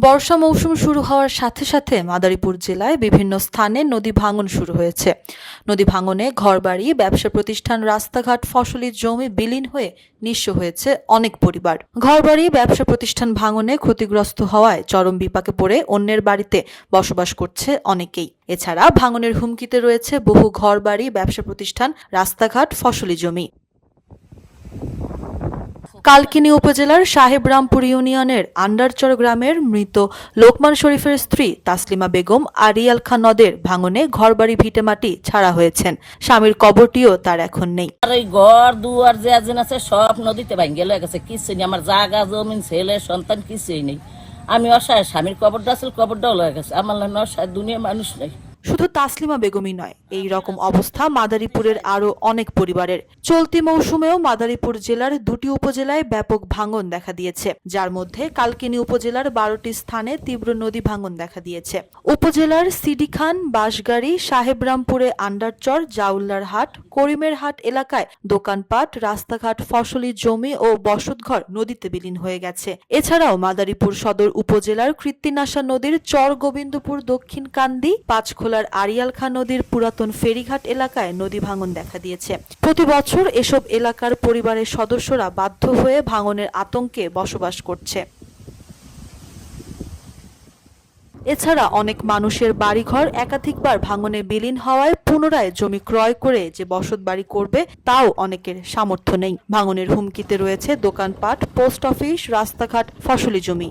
বর্ষা মৌসুম শুরু হওয়ার সাথে সাথে মাদারীপুর জেলায় বিভিন্ন স্থানে নদী ভাঙন শুরু হয়েছে। নদী ভাঙনে ঘরবাড়ি, ব্যবসা প্রতিষ্ঠান, রাস্তাঘাট, ফসলি জমি বিলীন হয়ে নিঃস্ব হয়েছে অনেক পরিবার। ঘরবাড়ি, ব্যবসা প্রতিষ্ঠান ভাঙনে ক্ষতিগ্রস্ত হওয়ায় চরম বিপাকে পড়ে অন্যের বাড়িতে বসবাস করছে অনেকেই। এছাড়া ভাঙনের হুমকিতে রয়েছে বহু ঘরবাড়ি, ব্যবসা প্রতিষ্ঠান, রাস্তাঘাট, ফসলি জমি। কালকিনি উপজেলার সাহেবরামপুর ইউনিয়নের আন্ডারচর গ্রামের মৃত লোকমান শরীফের স্ত্রী তাসলিমা বেগম আরিয়াল খান নদের ভাঙনে ঘরবাড়ি ভিটেমাটি ছাড়া হয়েছেন। স্বামীর কবরটিও তার এখন নেই। আর এই ঘর দুয়ার যে আছে সব নদীতে ভাঙ্গে লয়ে গেছে, কিছু নেই। আমার জায়গা জমিন ছেলে সন্তান কিছুই নেই। আমি অসহায়, স্বামীর কবরটা আসলে কবরটাও লয়ে গেছে। আমার অসহায়, দুনিয়া মানুষ নেই। শুধু তাসলিমা বেগমই নয়, এই রকম অবস্থা মাদারীপুরের আরো অনেক পরিবারের। চলতি মৌসুমেও মাদারীপুর জেলার দুটি উপজেলায় ব্যাপক ভাঙন দেখা দিয়েছে, যার মধ্যে কালকিনি উপজেলার 12টি স্থানে তীব্র নদী ভাঙন দেখা দিয়েছে। উপজেলার সিডিখান, বাঁশগাড়ি, সাহেবরামপুরে আন্ডারচর, জাউল্লার হাট, করিমের হাট এলাকায় দোকানপাট, রাস্তাঘাট, ফসলি জমি ও বসতঘর নদীতে বিলীন হয়ে গেছে। এছাড়াও মাদারীপুর সদর উপজেলার কৃত্তিনাশা নদীর চর গোবিন্দপুর দক্ষিণ কান্দি, পাঁচখোলার আরিয়াল খান নদীর পুরাতন ফেরিঘাট এলাকায় নদী ভাঙন দেখা দিয়েছে। প্রতি বছর এসব এলাকার পরিবারের সদস্যরা বাধ্য হয়ে ভাঙনের আতঙ্কে বসবাস করছে। এছাড়া অনেক মানুষের বাড়িঘর একাধিকবার ভাঙনে বিলীন হওয়ায় পুনরায় জমি ক্রয় করে যে বসত বাড়ি করবে তাও অনেকের সামর্থ্য নেই। ভাঙনের হুমকিতে রয়েছে দোকানপাট, পোস্ট অফিস, রাস্তাঘাট, ফসলি জমি।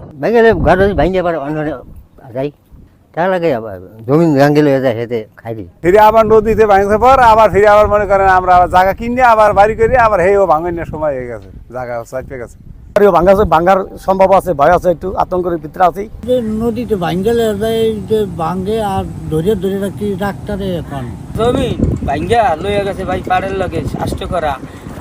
জমিন ভাঙ্গে লয়ে যায়, হেতে খাই দিই। ফিরে আবার নদীতে ভাঙছে পর আবার ফিরে আবার মনে করেন আমরা জায়গা কিনে আবার বাড়ি করি, আবার হেও ভাঙনের সময় হয়ে গেছে, জায়গা চাপে গেছে। ভাঙার সম্ভব আছে, ভয় আছে, একটু আতঙ্কের ভিতরে আছি। নদীতে ভাঙ্গে যায় যে ভাঙ্গে আর ধরে ধরে রাখি ডাক্তারে এখন জমি ভাঙ্গা লইয়া গেছে ভাই, পাড়ের লগে আষ্ট করা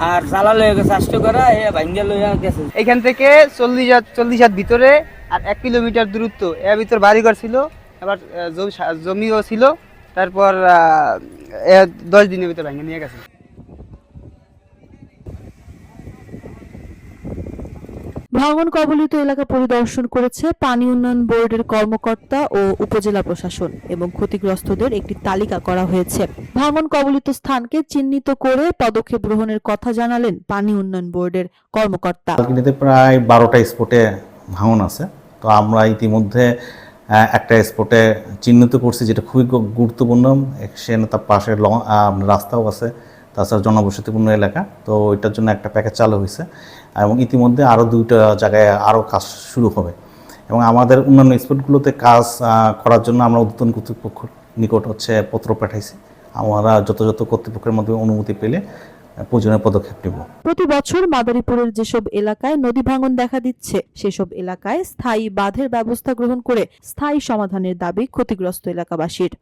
আর জ্বালা লইয়া গেছে আষ্ট করা, এ ভাঙ্গা লইয়া গেছে। এখান থেকে 40 হাত ভিতরে আর 1 কিলোমিটার দূরত্ব এর ভিতর বাড়িঘর ছিল, আবার জমিও ছিল। তারপর 10 দিনের ভিতর ভাঙে নিয়ে গেছে। ভাঙন কবলিত এলাকা পরিদর্শন করেছে পানি উন্নয়ন বোর্ডের কর্মকর্তা ও উপজেলা প্রশাসন এবং ক্ষতিগ্রস্তদের একটি তালিকা করা হয়েছে। ভাঙন কবলিত স্থানকে চিহ্নিত করে পদক্ষেপ গ্রহণের কথা জানালেন পানি উন্নয়ন বোর্ডের কর্মকর্তা। কালকিনিতে প্রায় 12টা স্পটে ভাঙন আছে। তো আমরা ইতিমধ্যে একটা স্পটে চিহ্নিত করছি, যেটা খুবই গুরুত্বপূর্ণ। সেখানে তার পাশে রাস্তাও আছে, তাছাড়া জনবসতিপূর্ণ এলাকা। তো ওইটার জন্য একটা প্যাকেজ চালু হয়েছে এবং ইতিমধ্যে আরও 2টা জায়গায় আরও কাজ শুরু হবে। এবং আমাদের অন্যান্য স্পটগুলোতে কাজ করার জন্য আমরা ঊর্ধ্বতন কর্তৃপক্ষের নিকট পত্র পাঠাইছি। আমরা যথাযথ কর্তৃপক্ষের মাধ্যমে অনুমতি পেলে প্রয়োজনীয় পদক্ষেপ নেব। প্রতি বছর মাদারীপুরের যেসব এলাকায় নদী ভাঙন দেখা দিচ্ছে সেসব এলাকায় স্থায়ী বাঁধের ব্যবস্থা গ্রহণ করে স্থায়ী সমাধানের দাবি ক্ষতিগ্রস্ত এলাকাবাসীর।